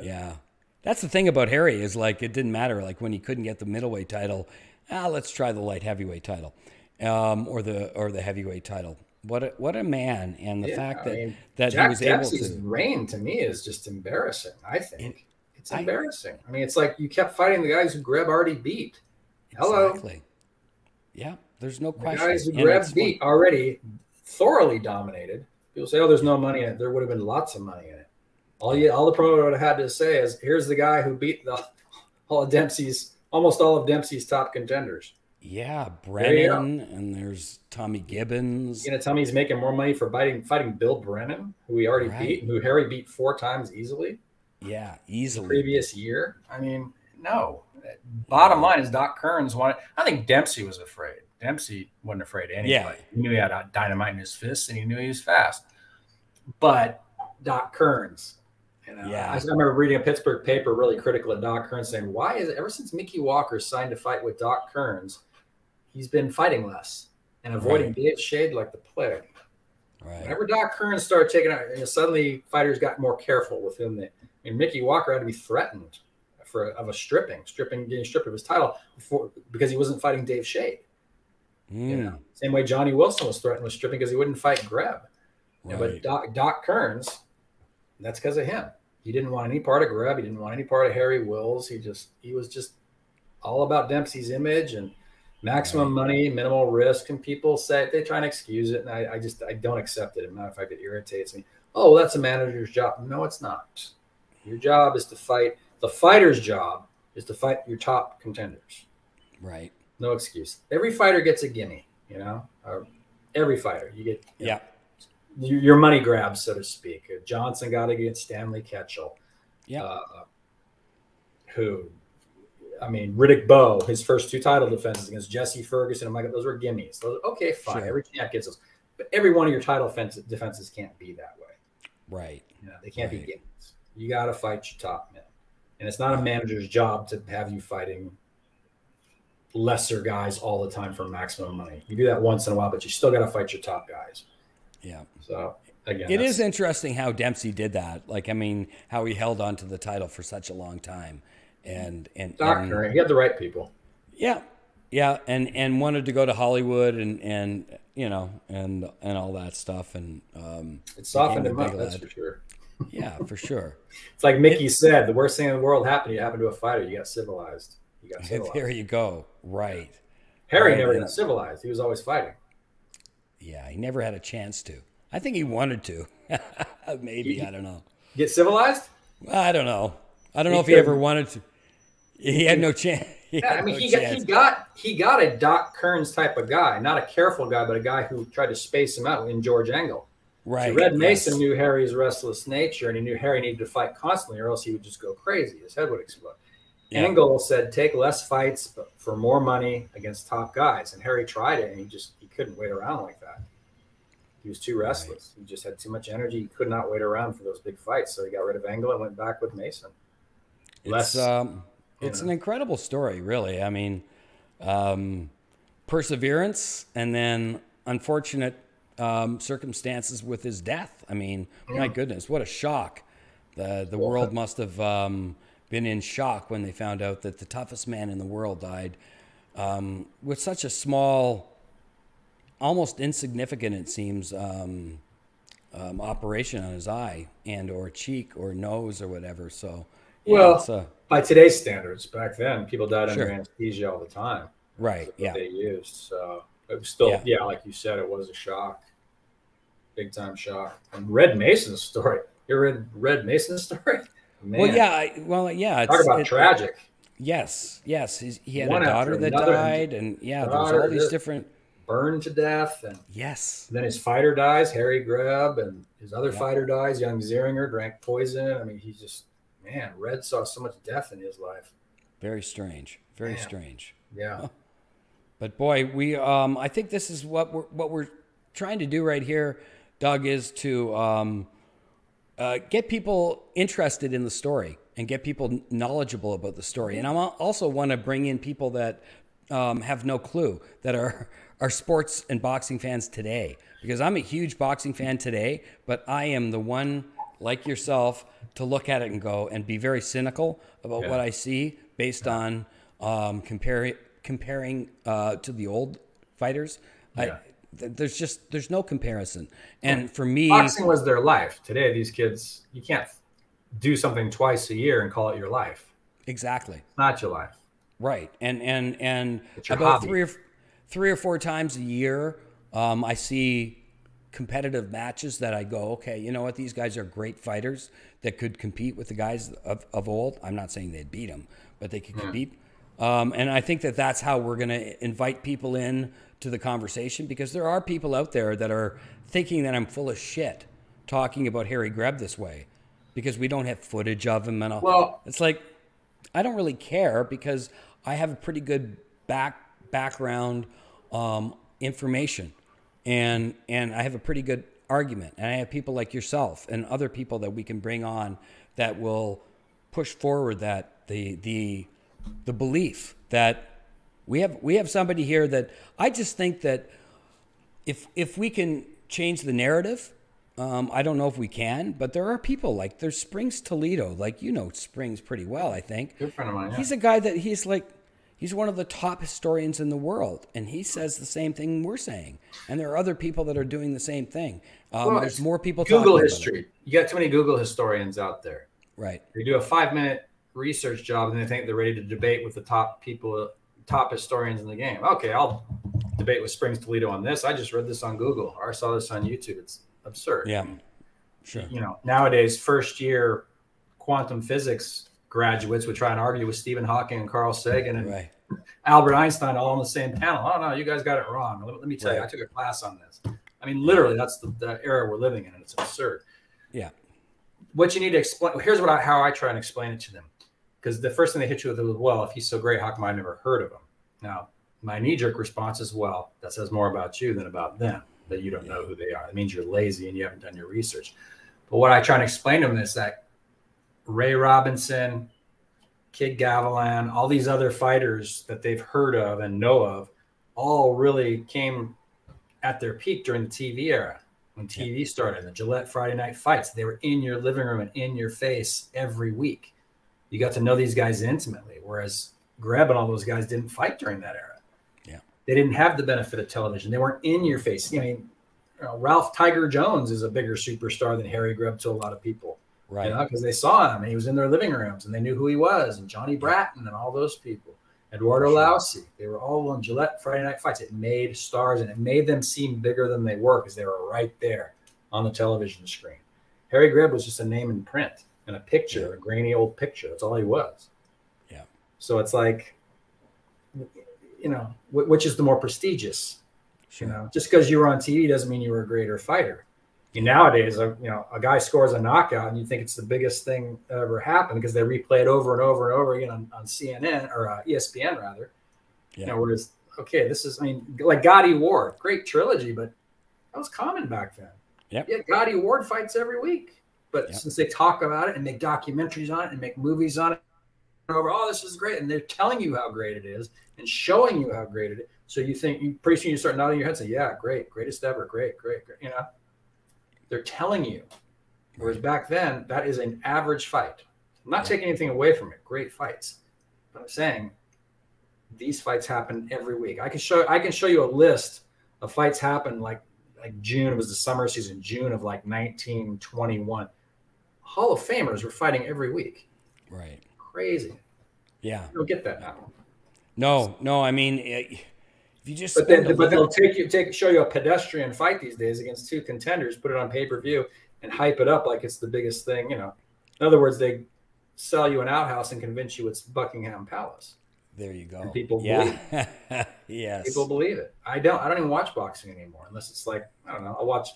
Yeah. That's the thing about Harry is, like, it didn't matter. Like, when he couldn't get the middleweight title, let's try the light heavyweight title or the heavyweight title. What a man. And the fact that Jack he was Dempsey's able to. reign, to me, is just embarrassing, I think. It's embarrassing. I mean, it's like you kept fighting the guys who Greb already beat. Hello. Exactly. Yeah, there's no question. The guys who Greb beat already thoroughly dominated. People say, there's no money in it. There would have been lots of money in it. All the promoter would have had to say is, here's the guy who beat almost all of Dempsey's top contenders. Yeah, Brennan, and there's Tommy Gibbons. You know, tell me he's making more money for fighting Bill Brennan, who he already beat, who Harry beat 4 times easily. Yeah, easily. The previous year. I mean, no. Bottom line is Doc Kearns wanted. I think Dempsey was afraid. Dempsey wasn't afraid of anybody. Yeah. He knew he had a dynamite in his fists, and he knew he was fast. But Doc Kearns, I remember reading a Pittsburgh paper really critical of Doc Kearns, saying, why is it ever since Mickey Walker signed to fight with Doc Kearns, he's been fighting less and avoiding Dave Shade like the plague. Right. Whenever Doc Kearns started taking out, suddenly fighters got more careful with him. Mickey Walker had to be threatened of a getting stripped of his title because he wasn't fighting Dave Shade. You know, same way Johnny Wilson was threatened with stripping because he wouldn't fight Greb. But Doc Kearns, that's because of him. He didn't want any part of Greb. He didn't want any part of Harry Wills. He was just all about Dempsey's image and maximum money, minimal risk. And people say they try and excuse it, and I don't accept it. As a matter of fact, it irritates me. Oh, well, that's a manager's job. No, it's not. Your job is to fight. The fighter's job is to fight your top contenders. Right. No excuse. Every fighter gets a gimme, every fighter. You get your money grabs, so to speak. Johnson got to get Stanley Ketchel. Yeah. Riddick Bowe, his first 2 title defenses against Jesse Ferguson and Michael, those were gimmies. Those okay, fine. Sure. Every champ gets those. But every one of your title defenses can't be that way. Right. They can't be gimmies. You got to fight your top men. And it's not a manager's job to have you fighting lesser guys all the time for maximum money. You do that once in a while, but you still got to fight your top guys. Yeah. So again, it is interesting how Dempsey did that. Like, I mean, how he held on to the title for such a long time, and he had the right people. Yeah. Yeah. And wanted to go to Hollywood and all that stuff. And it softened him up. That's for sure. Yeah, for sure. It's like Mickey said, the worst thing in the world happened. You happened to a fighter. You got civilized. You got civilized. There you go. Right. Harry Right. never And got civilized. He was always fighting. yeah, he never had a chance to. I think he wanted to. Maybe. I don't know. Get civilized? I don't know. I don't He know if he could- ever wanted to. He had no chance. Yeah, I mean, he got a Doc Kearns type of guy, not a careful guy, but a guy who tried to space him out in George Engel. Right. So Red Mason yes. knew Harry's restless nature, and he knew Harry needed to fight constantly, or else he would just go crazy. His head would explode. Yeah. Engel said, "Take less fights, but for more money against top guys." And Harry tried it, and he couldn't wait around like that. He was too restless. Right. He just had too much energy. He could not wait around for those big fights. So he got rid of Engel and went back with Mason. It's an incredible story, really. I mean, perseverance and then unfortunate circumstances with his death. I mean, my goodness, what a shock. The world must have been in shock when they found out that the toughest man in the world died with such a small, almost insignificant, it seems, operation on his eye and or cheek or nose or whatever. So, yeah, well, by today's standards, back then, people died under anesthesia all the time. Right. That's what they used. So it was still, like you said, it was a shock. Big time shock. And Red Mason's story. You read Red Mason's story? Man. Talk about tragic. Yes. He had One a daughter after that another, died, and there was all these different burned to death, and then his fighter dies, Harry Greb, and his other fighter dies, young Zieringer, drank poison. I mean, he just, man, Red saw so much death in his life. Very strange. Very strange. Yeah. But boy, we I think this is what we're trying to do right here, Doug, is to get people interested in the story and get people knowledgeable about the story. And I also want to bring in people that have no clue, that are sports and boxing fans today, because I'm a huge boxing fan today, but I am the one, like yourself, to look at it and go and be very cynical about what I see based on comparing to the old fighters. There's no comparison. And for me, boxing was their life. Today, these kids, you can't do something twice a year and call it your life. Exactly. It's not your life. Right. And about hobby. three or four times a year, I see competitive matches that I go, okay, you know what? These guys are great fighters that could compete with the guys of old. I'm not saying they'd beat them, but they could compete. And I think that's how we're going to invite people in to the conversation, because there are people out there that are thinking that I'm full of shit talking about Harry Greb this way because we don't have footage of him and all. Well, it's like, I don't really care because I have a pretty good background information, and I have a pretty good argument, and I have people like yourself and other people that we can bring on that will push forward that the belief that we have somebody here that I just think that if we can change the narrative, I don't know if we can, but there are people like there's Springs Toledo, like, you know, Springs pretty well, I think. Good friend of mine. Yeah. He's a guy that he's one of the top historians in the world, and he says the same thing we're saying. And there are other people that are doing the same thing. There's more people talking Google about history. it. You got too many Google historians out there. Right. They do a 5-minute research job, and they think they're ready to debate with the top historians in the game. Okay, I'll debate with Springs Toledo on this. I just read this on Google, or I saw this on YouTube. It's absurd. Yeah, sure. You know, nowadays, first-year quantum physics graduates would try and argue with Stephen Hawking and Carl Sagan and Albert Einstein all on the same panel. Oh, no, you guys got it wrong. Let me tell you, I took a class on this. I mean, literally, that's the era we're living in, and it's absurd. Yeah. What you need to explain, here's how I try and explain it to them. Because the first thing they hit you with is, well, if he's so great, how come I never heard of him? Now, my knee-jerk response is, well, that says more about you than about them, that you don't know who they are. It means you're lazy and you haven't done your research. But what I try and explain to them is that Ray Robinson, Kid Gavilan, all these other fighters that they've heard of and know of, all really came at their peak during the TV era, when TV started, the Gillette Friday Night Fights. They were in your living room and in your face every week. You got to know these guys intimately, whereas Greb and all those guys didn't fight during that era. Yeah, they didn't have the benefit of television. They weren't in your face. I mean, Ralph Tiger Jones is a bigger superstar than Harry Greb to a lot of people. Right. You know, because they saw him and he was in their living rooms and they knew who he was, and Johnny Bratton and all those people. Eduardo Lausi, they were all on Gillette Friday Night Fights. It made stars and it made them seem bigger than they were because they were right there on the television screen. Harry Greb was just a name in print and a picture, a grainy old picture. That's all he was. Yeah. So it's like, you know, which is the more prestigious? Sure. You know, just because you were on TV doesn't mean you were a greater fighter. Nowadays, you know, a guy scores a knockout and you think it's the biggest thing that ever happened because they replay it over and over and over again on CNN or ESPN rather. Yeah. You know, whereas, okay, this is, I mean, like Gotti Ward, great trilogy, but that was common back then. Yep. Yeah, Gotti Ward fights every week. But since they talk about it and make documentaries on it and make movies on it, over, oh, this is great. And they're telling you how great it is and showing you how great it is. So you think, pretty soon you start nodding your head and say, yeah, great, greatest ever, great, great, great, you know. They're telling you. Whereas back then, that is an average fight. I'm not taking anything away from it. Great fights. But I'm saying these fights happen every week. I can show you a list of fights happen like June. It was the summer season, June of like 1921. Hall of Famers were fighting every week. Right. Crazy. Yeah. You don't get that now. No. I mean, if you just but they'll show you a pedestrian fight these days against two contenders, put it on pay-per-view, and hype it up like it's the biggest thing. You know, in other words, they sell you an outhouse and convince you it's Buckingham Palace. There you go. And people believe it. Yes. People believe it. I don't even watch boxing anymore unless it's like, I don't know, I'll watch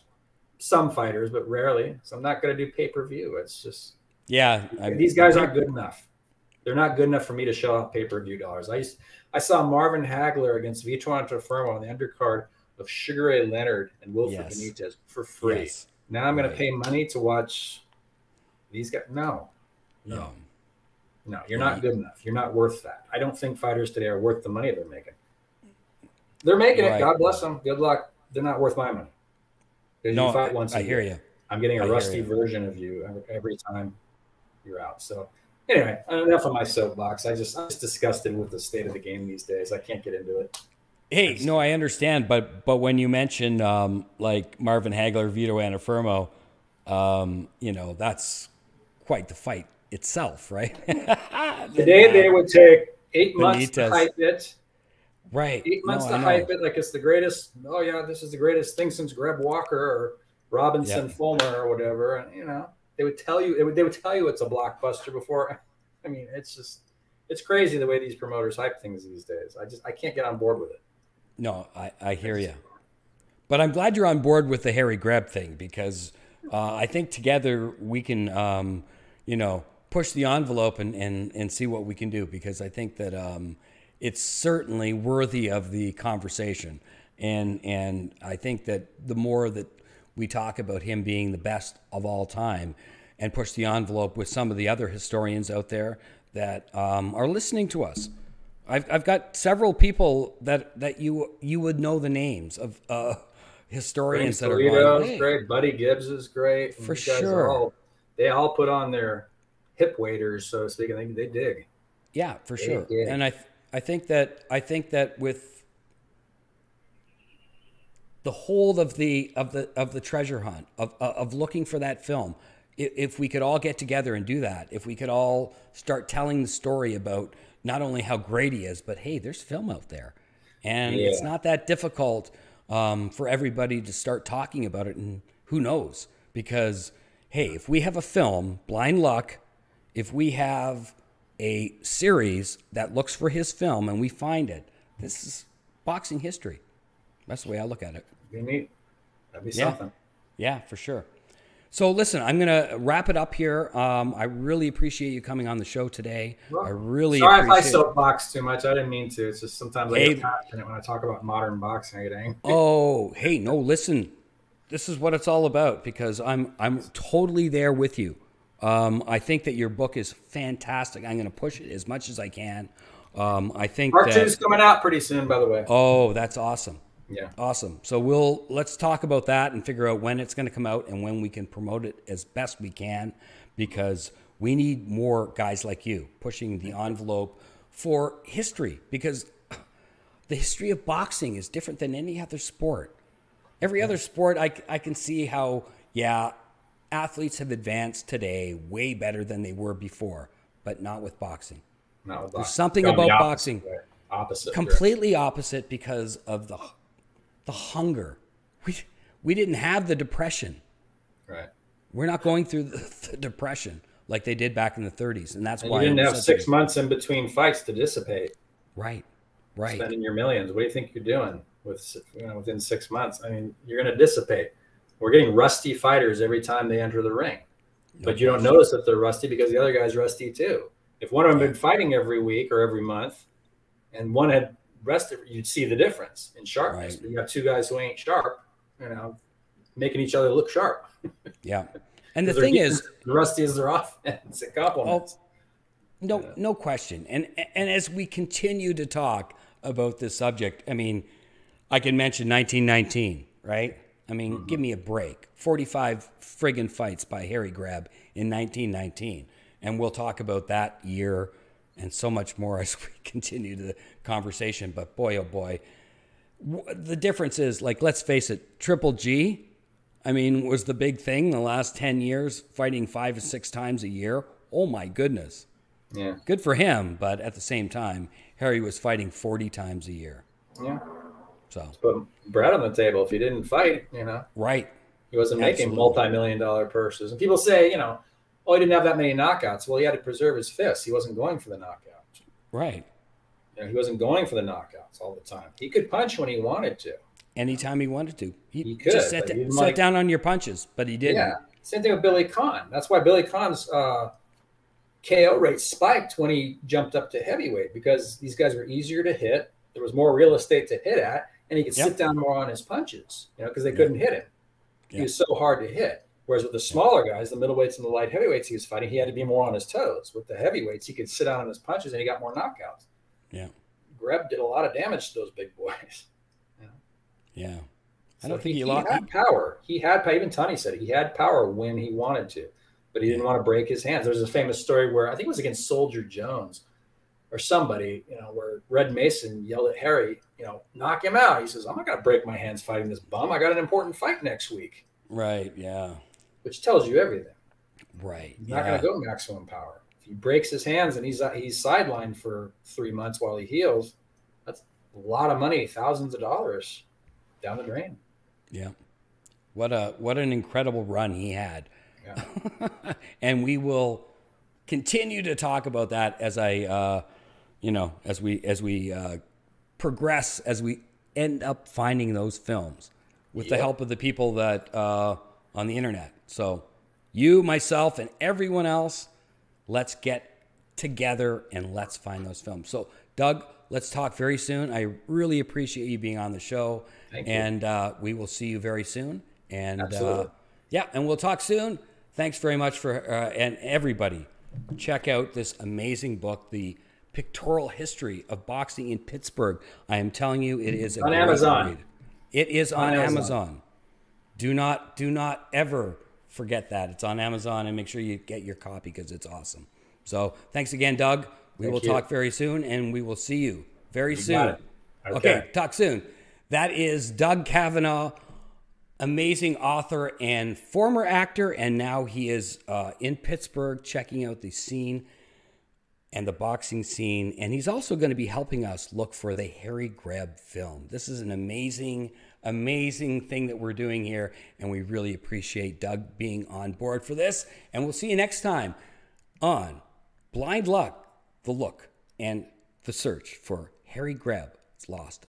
some fighters, but rarely. So I'm not going to do pay-per-view. It's just these guys aren't good enough. They're not good enough for me to show out pay-per-view dollars. I saw Marvin Hagler against Vitor Antuofermo on the undercard of Sugar Ray Leonard and Wilfred Benitez for free. Yes. Now I'm going to pay money to watch these guys. No, you're not good enough. You're not worth that. I don't think fighters today are worth the money they're making. They're making it. God bless them. Good luck. They're not worth my money. No, you fight once I hear you. I'm getting a rusty version of you every time you're out. So anyway, enough of my soapbox. I'm just disgusted with the state of the game these days. I can't get into it. Hey, no, I understand, but when you mention like Marvin Hagler, Vitor Antuofermo, you know, that's quite the fight itself, right? Today they would take 8 months to hype it. Right. 8 months to hype it like it's the greatest. Oh yeah, this is the greatest thing since Greb Walker or Robinson Fulmer or whatever. And you know, they would tell you it's a blockbuster before. I mean, it's crazy the way these promoters hype things these days. I can't get on board with it. No, I hear you. But I'm glad you're on board with the Harry Greb thing because I think together we can, you know, push the envelope and see what we can do because I think that it's certainly worthy of the conversation. And I think that the more that we talk about him being the best of all time and push the envelope with some of the other historians out there that are listening to us. I've got several people that you would know the names of historians that are going, hey. Great. Buddy Gibbs is great. For sure. They all put on their hip waders, so to speak, and they dig. Yeah, for sure. And I think that with the hold of the treasure hunt of looking for that film, if we could all get together and do that, if we could all start telling the story about not only how great he is, but hey, there's film out there, and it's not that difficult for everybody to start talking about it. And who knows? Because hey, if we have a film, Blind Luck, if we have a series that looks for his film and we find it, this is boxing history. That's the way I look at it. That'd be neat. That'd be something. Yeah, for sure. So listen, I'm going to wrap it up here. I really appreciate you coming on the show today. Well, sorry if I soapbox too much. I didn't mean to. It's just sometimes I get passionate when I talk about modern boxing. I get angry. Oh, hey, no, listen. This is what it's all about because I'm totally there with you. I think that your book is fantastic. I'm going to push it as much as I can. I think Part 2 is coming out pretty soon, by the way. Oh, that's awesome. Yeah. Awesome. So let's talk about that and figure out when it's going to come out and when we can promote it as best we can because we need more guys like you pushing the envelope for history because the history of boxing is different than any other sport. Every other sport, I can see how, athletes have advanced today way better than they were before, but not with boxing. Not with There's boxing. something about boxing completely opposite because of the hunger. We didn't have the depression. Right. We're not going through the depression like they did back in the 30s, and that's why you didn't have 6 months in between fights to dissipate. Right. Spending your millions. What do you think you're doing within 6 months? I mean, you're going to dissipate. We're getting rusty fighters every time they enter the ring, but you don't notice that they're rusty because the other guy's rusty too. If one of them had been fighting every week or every month, and one had rested, you'd see the difference in sharpness. Right. You got two guys who ain't sharp, making each other look sharp. Yeah. And the thing is, rusty is their offense. It complements. No question. And as we continue to talk about this subject, I mean, I can mention 1919, right? I mean, give me a break. 45 friggin' fights by Harry Greb in 1919. And we'll talk about that year and so much more as we continue the conversation. But boy, oh boy, the difference is, like, let's face it, Triple G, I mean, was the big thing the last 10 years, fighting 5 or 6 times a year. Oh my goodness. Yeah. Good for him. But at the same time, Harry was fighting 40 times a year. Yeah. So put bread on the table. If he didn't fight, right. He wasn't making multi-million-dollar purses. And people say, oh, he didn't have that many knockouts. Well, he had to preserve his fists. He wasn't going for the knockout. Right. He wasn't going for the knockouts all the time. He could punch when he wanted to. Anytime he wanted to. He could. Just sat down on your punches, but he didn't. Yeah. Same thing with Billy Conn. That's why Billy Conn's KO rate spiked when he jumped up to heavyweight, because these guys were easier to hit. There was more real estate to hit at, and he could sit down more on his punches, because they couldn't hit him. He was so hard to hit. Whereas with the smaller guys, the middleweights and the light heavyweights he was fighting, he had to be more on his toes. With the heavyweights, he could sit down on his punches and he got more knockouts. Yeah. Greb did a lot of damage to those big boys. Yeah. I don't think he had power. He had, even Tony said he had power when he wanted to, but he didn't want to break his hands. There's a famous story where I think it was against Soldier Jones or somebody, where Red Mason yelled at Harry, knock him out. He says, I'm not going to break my hands fighting this bum. I got an important fight next week. Right. Yeah. Which tells you everything. Right. He's not going to go maximum power. If he breaks his hands and he's sidelined for 3 months while he heals, that's a lot of money, thousands of dollars down the drain. Yeah. What an incredible run he had. Yeah. And we will continue to talk about that as as we progress, as we end up finding those films with the help of the people that on the internet. So you, myself, and everyone else, let's get together and let's find those films. So Doug, let's talk very soon. I really appreciate you being on the show. Thank you. And we will see you very soon. And Absolutely. And we'll talk soon. Thanks very much for and everybody, check out this amazing book, The Pictorial History of Boxing in Pittsburgh. I am telling you, it is on Amazon. Read. It is on Amazon. Do not ever forget that. It's on Amazon, and make sure you get your copy because it's awesome. So thanks again, Doug. We will talk very soon, and we will see you very soon. Okay, talk soon. That is Doug Cavanaugh, amazing author and former actor, and now he is in Pittsburgh checking out the scene and the boxing scene, and he's also going to be helping us look for the Harry Greb film. This is an amazing thing that we're doing here, and we really appreciate Doug being on board for this, and we'll see you next time on Blind Luck, The Look, and the search for Harry Greb. It's lost.